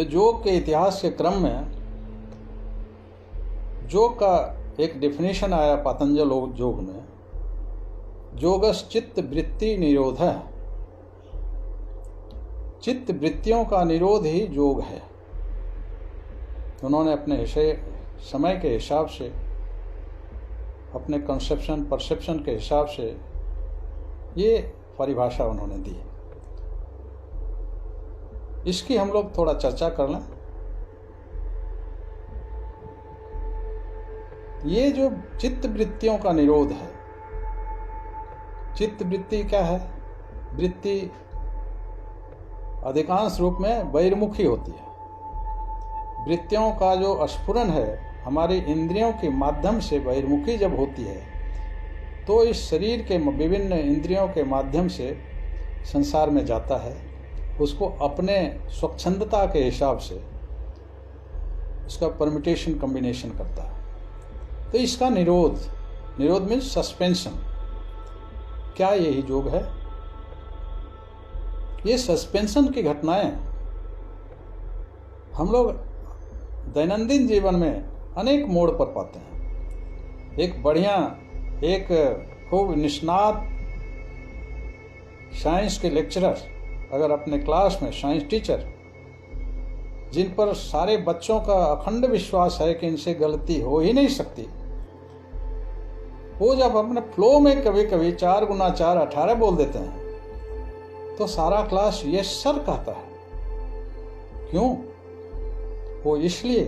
तो योग के इतिहास के क्रम में योग का एक डेफिनेशन आया पतंजल योग में, योगस चित्त वृत्ति निरोध है। चित्त वृत्तियों का निरोध ही योग है। उन्होंने अपने समय के हिसाब से, अपने कंसेप्शन परसेप्शन के हिसाब से ये परिभाषा उन्होंने दी। इसकी हम लोग थोड़ा चर्चा कर लें। ये जो चित्त वृत्तियों का निरोध है, चित्त वृत्ति क्या है? वृत्ति अधिकांश रूप में बहिर्मुखी होती है। वृत्तियों का जो स्फुरन है हमारी इंद्रियों के माध्यम से बहिर्मुखी जब होती है, तो इस शरीर के विभिन्न इंद्रियों के माध्यम से संसार में जाता है, उसको अपने स्वच्छंदता के हिसाब से उसका परम्यूटेशन कॉम्बिनेशन करता है। तो इसका निरोध मीन्स सस्पेंशन। क्या यही योग है? ये सस्पेंशन की घटनाएं हम लोग दैनंदिन जीवन में अनेक मोड़ पर पाते हैं। एक बढ़िया, एक खूब निष्णात साइंस के लेक्चरर अगर अपने क्लास में, साइंस टीचर जिन पर सारे बच्चों का अखंड विश्वास है कि इनसे गलती हो ही नहीं सकती, वो जब अपने फ्लो में कभी कभी 4 गुना 4 18 बोल देते हैं तो सारा क्लास यस सर कहता है। क्यों? वो इसलिए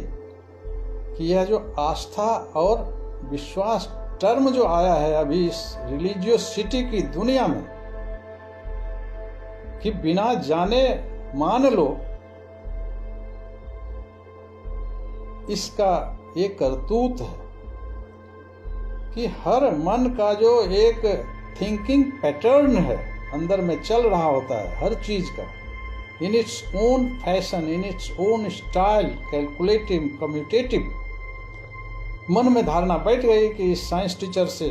कि यह जो आस्था और विश्वास टर्म जो आया है अभी इस रिलीजियसिटी की दुनिया में, कि बिना जाने मान लो, इसका एक करतूत है कि हर मन का जो एक थिंकिंग पैटर्न है अंदर में चल रहा होता है हर चीज का, in its own fashion, in its own style, calculative, commutative. मन में धारणा बैठ गई कि इस साइंस टीचर से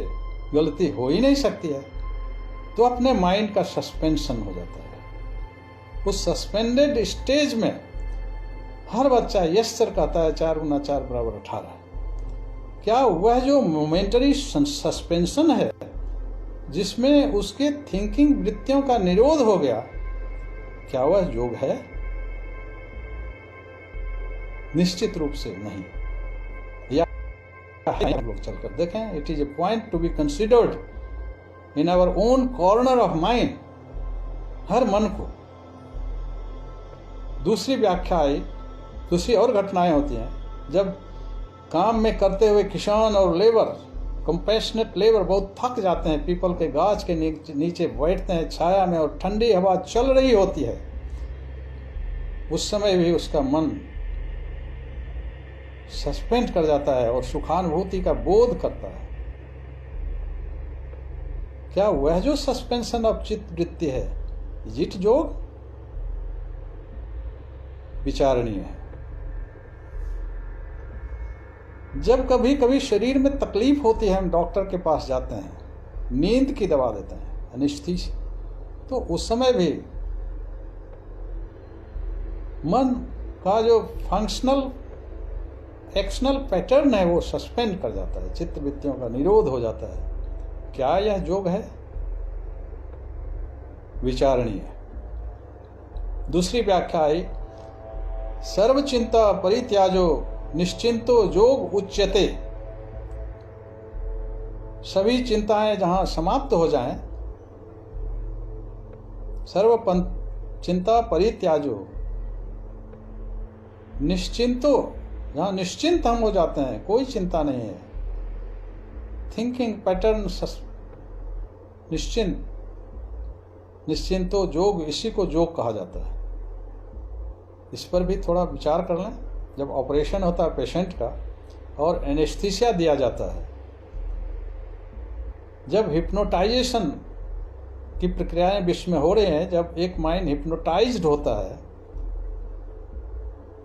गलती हो ही नहीं सकती है, तो अपने माइंड का सस्पेंशन हो जाता है। उस सस्पेंडेड स्टेज में हर बच्चा यस सर कहता है 4 गुना 4 बराबर 18। क्या वह जो मोमेंटरी सस्पेंशन है जिसमें उसके थिंकिंग वृत्तियों का निरोध हो गया, क्या वह योग है? निश्चित रूप से नहीं। या हम लोग चलकर देखें, it is a point to be considered in our own corner of mind. हर मन को दूसरी व्याख्या आई, दूसरी और घटनाएं होती हैं जब काम में करते हुए किसान और लेबर, कंपैशनेट लेबर बहुत थक जाते हैं, पीपल के गाछ के नीचे बैठते हैं छाया में और ठंडी हवा चल रही होती है, उस समय भी उसका मन सस्पेंड कर जाता है और सुखानुभूति का बोध करता है। क्या वह जो सस्पेंशन ऑफ चित्त वृत्ति है, जिट योग? विचारणीय है। जब कभी कभी शरीर में तकलीफ होती है, हम डॉक्टर के पास जाते हैं, नींद की दवा देते हैं, एनेस्थीसिया, तो उस समय भी मन का जो फंक्शनल एक्शनल पैटर्न है वो सस्पेंड कर जाता है, चित्त वृत्तियों का निरोध हो जाता है। क्या यह योग है? विचारणीय। दूसरी व्याख्या आई, सर्व चिंता परित्याजो निश्चिंतो योग उच्यते। सभी चिंताएं जहां समाप्त हो जाएं, सर्व चिंता परित्याजो, निश्चिंतो, जहां निश्चिंत हम हो जाते हैं, कोई चिंता नहीं है, थिंकिंग पैटर्न निश्चिंत, निश्चिंतो योग, इसी को योग कहा जाता है। इस पर भी थोड़ा विचार कर लें। जब ऑपरेशन होता है पेशेंट का और एनेस्थीसिया दिया जाता है, जब हिप्नोटाइजेशन की प्रक्रियाएं विश्व में हो रही हैं, जब एक माइंड हिप्नोटाइज्ड होता है,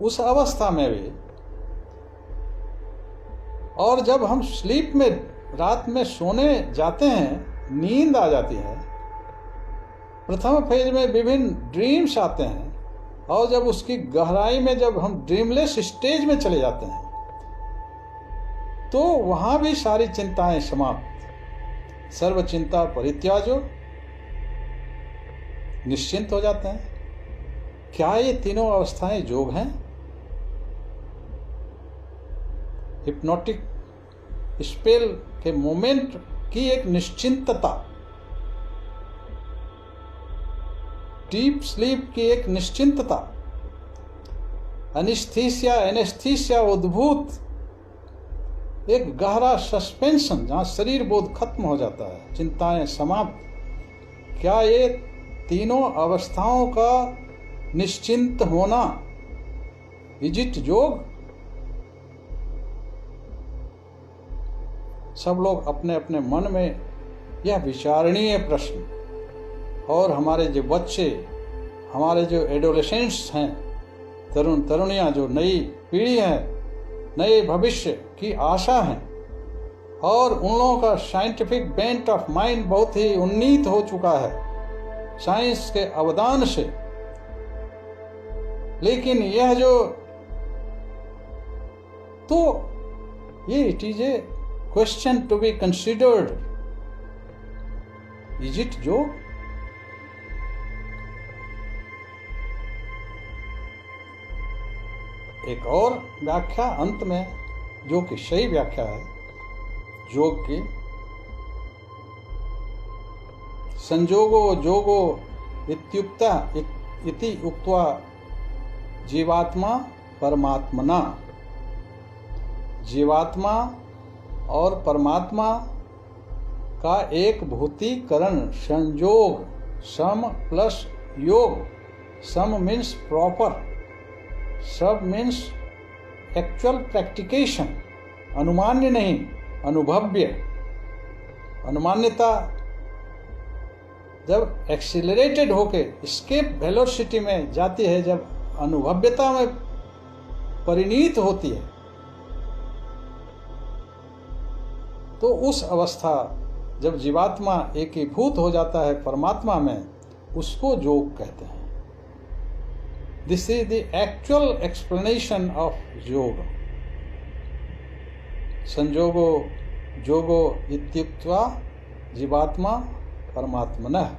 उस अवस्था में भी, और जब हम स्लीप में रात में सोने जाते हैं, नींद आ जाती है, प्रथम फेज में विभिन्न ड्रीम्स आते हैं और जब उसकी गहराई में जब हम ड्रीमलेस स्टेज में चले जाते हैं तो वहां भी सारी चिंताएं समाप्त, सर्व चिंता परित्याजो, निश्चिंत हो जाते हैं। क्या ये तीनों अवस्थाएं योग हैं? हिप्नोटिक स्पेल के मोमेंट की एक निश्चिंतता, डीप स्लीप की एक निश्चिंतता, एनेस्थीसिया उद्भूत एक गहरा सस्पेंशन जहां शरीर बोध खत्म हो जाता है, चिंताएं समाप्त। क्या ये तीनों अवस्थाओं का निश्चिंत होना इज इट योग? सब लोग अपने अपने मन में यह विचारणीय प्रश्न, और हमारे जो बच्चे, हमारे जो एडोलेसेंट्स हैं, तरुण तरुणियां, जो नई पीढ़ी है, नए भविष्य की आशा है, और उन लोगों का साइंटिफिक बेंट ऑफ माइंड बहुत ही उन्नीत हो चुका है साइंस के अवदान से। लेकिन यह जो तो ये it is a question to be considered, is it yoga? एक और व्याख्या अंत में, जो कि सही व्याख्या है योग की, संजोगो जोगो इत्युक्ता इति उक्त्वा जीवात्मा परमात्मना। जीवात्मा और परमात्मा का एक भूतीकरण, संयोग, सम प्लस योग। सम मीन्स प्रॉपर, सब मीन्स एक्चुअल प्रैक्टिकेशन, अनुमान्य नहीं, अनुभव्य। अनुमान्यता जब एक्सीलरेटेड होके एस्केप वेलोसिटी में जाती है, जब अनुभव्यता में परिणीत होती है, तो उस अवस्था जब जीवात्मा एकीभूत हो जाता है परमात्मा में, उसको योग कहते हैं। This is the actual explanation of योग। संजोगो जोगो इत्युक्त्वा जीवात्मा परमात्मनः।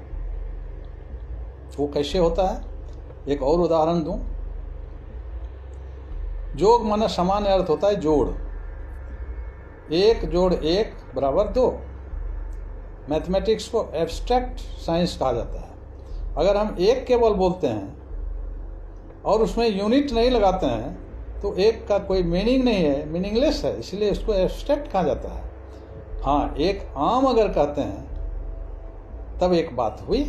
वो कैसे होता है? एक और उदाहरण दूं। जोग माना सामान्य अर्थ होता है जोड़। 1 जोड़ 1 बराबर 2। मैथमेटिक्स को एब्स्ट्रैक्ट साइंस कहा जाता है। अगर हम 1 केवल बोलते हैं और उसमें यूनिट नहीं लगाते हैं तो 1 का कोई मीनिंग नहीं है, मीनिंगलेस है, इसलिए उसको एब्स्ट्रैक्ट कहा जाता है। हाँ, 1 आम अगर कहते हैं तब एक बात हुई।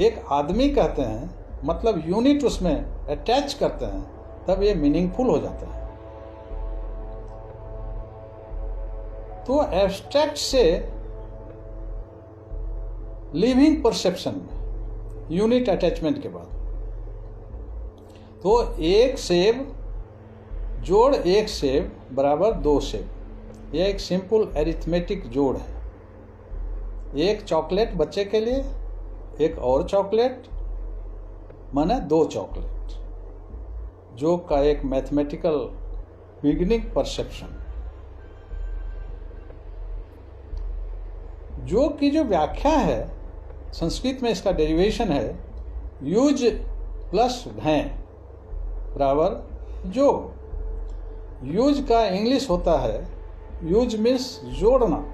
1 आदमी कहते हैं, मतलब यूनिट उसमें अटैच करते हैं, तब ये मीनिंगफुल हो जाता है। तो एब्स्ट्रैक्ट से लिविंग परसेप्शन में यूनिट अटैचमेंट के बाद, तो 1 सेब जोड़ 1 सेब बराबर 2 सेब। यह एक सिंपल एरिथमेटिक जोड़ है। 1 चॉकलेट बच्चे के लिए, 1 और चॉकलेट माने 2 चॉकलेट। जोग का एक मैथमेटिकल बिगिनिंग परसेप्शन। जोग की जो व्याख्या है, संस्कृत में इसका डेरिवेशन है यूज प्लस भैं बराबर जोग। यूज का इंग्लिश होता है, यूज मीन्स जोड़ना।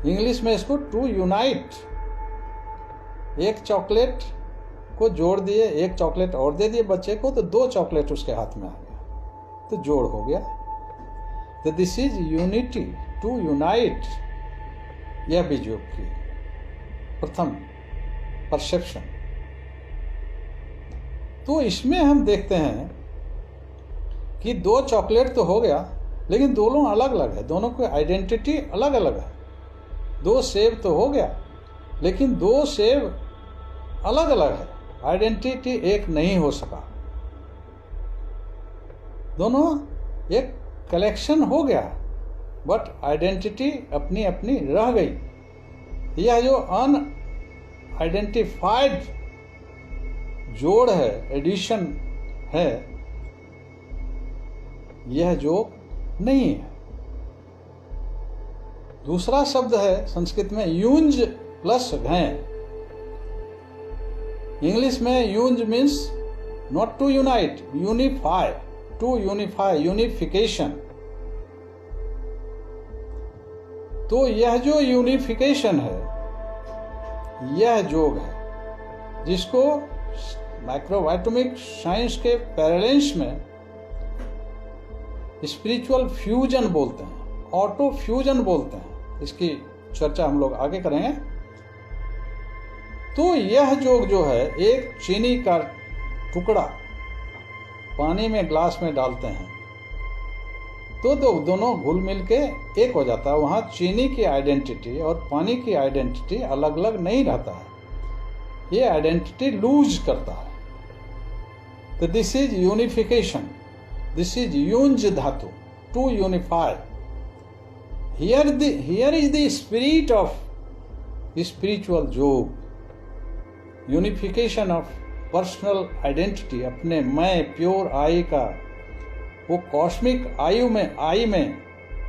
इंग्लिश में इसको टू यूनाइट। 1 चॉकलेट को जोड़ दिए, 1 चॉकलेट और दे दिए बच्चे को, तो 2 चॉकलेट उसके हाथ में आ गया, तो जोड़ हो गया। तो this is unity, to unite. यह भी योग की प्रथम परसेप्शन। तो इसमें हम देखते हैं कि 2 चॉकलेट तो हो गया, लेकिन दोनों अलग अलग है, दोनों की आइडेंटिटी अलग अलग है। 2 सेब तो हो गया, लेकिन 2 सेब अलग अलग है, आइडेंटिटी एक नहीं हो सका। दोनों एक कलेक्शन हो गया, बट आइडेंटिटी अपनी अपनी रह गई। यह जो अनआइडेंटिफाइड जोड़ है, एडिशन है, यह योग नहीं है। दूसरा शब्द है संस्कृत में यूंज प्लस घय। इंग्लिश में यूंज means not to unite, unify, to unify, unification. तो यह जो यूनिफिकेशन है, यह योग है, जिसको माइक्रोवाइटमिक साइंस के पैरेलेंस में स्पिरिचुअल फ्यूजन बोलते हैं, ऑटो फ्यूजन बोलते हैं। इसकी चर्चा हम लोग आगे करेंगे। तो यह योग जो है, एक चीनी का टुकड़ा पानी में ग्लास में डालते हैं तो दोनों घुल मिल के एक हो जाता है। वहां चीनी की आइडेंटिटी और पानी की आइडेंटिटी अलग अलग नहीं रहता है, ये आइडेंटिटी लूज करता है। तो this is unification, this is यूंज धातु, to unify. Here is the spirit of spiritual yoga, unification of personal identity, अपने मैं प्योर आई का, वो कॉस्मिक आई में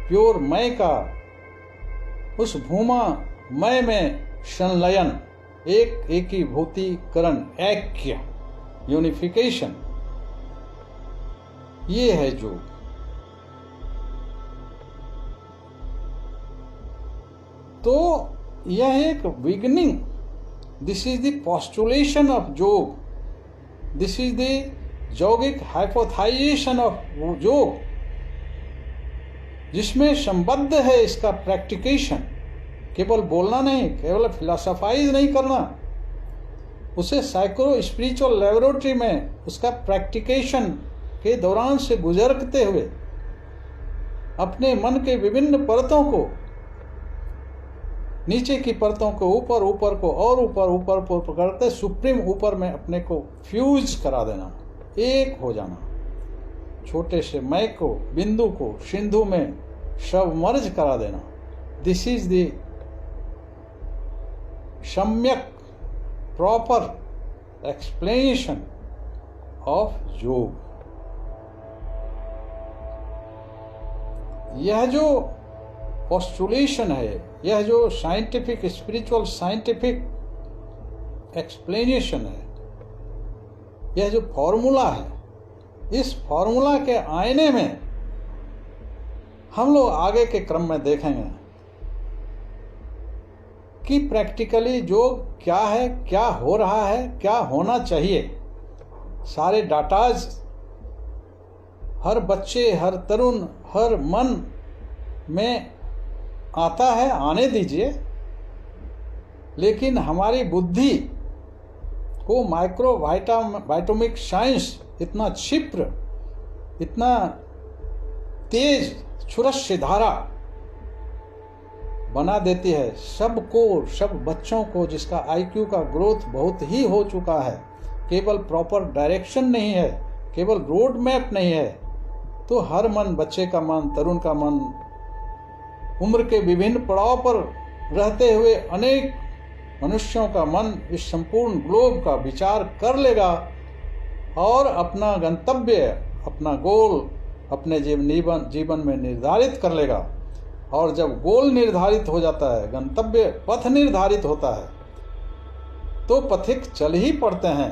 प्योर मैं का, उस भूमा मैं में संलयन, एक एकीभूतीकरण, ऐक्य, यूनिफिकेशन, ये है योग। तो यह एक beginning, this is the पोस्टुलेशन of योग, दिस इज द यौगिक हाइपोथाइजेशन ऑफ योग, जिसमें संबद्ध है इसका प्रैक्टिकेशन। केवल बोलना नहीं, केवल फिलोसोफाइज नहीं करना, उसे साइको स्पिरिचुअल लेबोरेटरी में उसका प्रैक्टिकेशन के दौरान से गुजरते हुए अपने मन के विभिन्न परतों को, नीचे की परतों को ऊपर, ऊपर को और ऊपर पकड़ते सुप्रीम ऊपर में अपने को फ्यूज करा देना, एक हो जाना, छोटे से मैं को, बिंदु को सिंधु में सबमर्ज करा देना। दिस इज द सम्यक प्रॉपर एक्सप्लेनेशन ऑफ योग। यह जो पोस्टुलेशन है, यह जो साइंटिफिक, स्पिरिचुअल साइंटिफिक एक्सप्लेनेशन है, यह जो फॉर्मूला है, इस फॉर्मूला के आईने में हम लोग आगे के क्रम में देखेंगे कि प्रैक्टिकली योग क्या है, क्या हो रहा है, क्या होना चाहिए। सारे डाटाज हर बच्चे, हर तरुण, हर मन में आता है, आने दीजिए, लेकिन हमारी बुद्धि को माइक्रोवाइटमिक साइंस इतना क्षिप्र, इतना तेज क्षुरस्य धारा बना देती है सबको, सब बच्चों को, जिसका आईक्यू का ग्रोथ बहुत ही हो चुका है, केवल प्रॉपर डायरेक्शन नहीं है, केवल रोड मैप नहीं है, तो हर मन, बच्चे का मन, तरुण का मन, उम्र के विभिन्न पड़ाव पर रहते हुए अनेक मनुष्यों का मन इस संपूर्ण ग्लोब का विचार कर लेगा और अपना गंतव्य, अपना गोल अपने जीवन में निर्धारित कर लेगा। और जब गोल निर्धारित हो जाता है, गंतव्य पथ निर्धारित होता है, तो पथिक चल ही पड़ते हैं।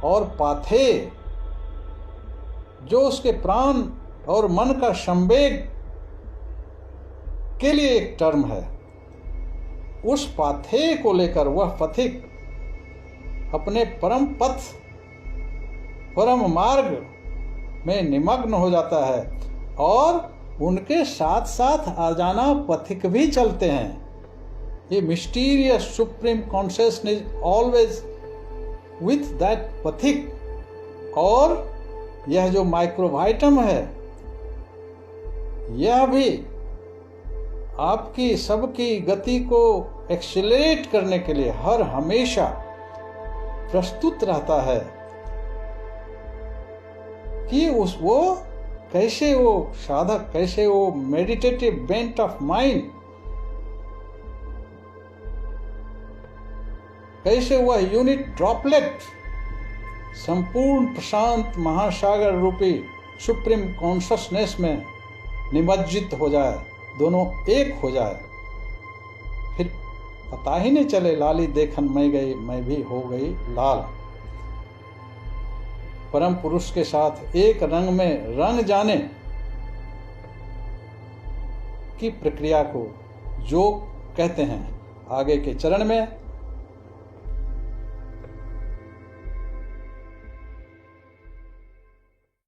और पाथे जो उसके प्राण और मन का संवेग के लिए एक टर्म है, उस पाथे को लेकर वह पथिक अपने परम पथ, परम मार्ग में निमग्न हो जाता है और उनके साथ साथ अजाना पथिक भी चलते हैं। ये mysterious supreme consciousness always with that पथिक। और यह जो माइक्रोवाइटम है, यह भी आपकी सबकी गति को एक्सेलरेट करने के लिए हर हमेशा प्रस्तुत रहता है कि वो कैसे, वो साधक कैसे, वो मेडिटेटिव बेंट ऑफ माइंड कैसे वह यूनिट ड्रॉपलेट संपूर्ण प्रशांत महासागर रूपी सुप्रीम कॉन्शसनेस में निमज्जित हो जाए, दोनों एक हो जाए, फिर पता ही नहीं चले लाली देखन मैं गई मैं भी हो गई लाल। परम पुरुष के साथ एक रंग में रंग जाने की प्रक्रिया को योग कहते हैं। आगे के चरण में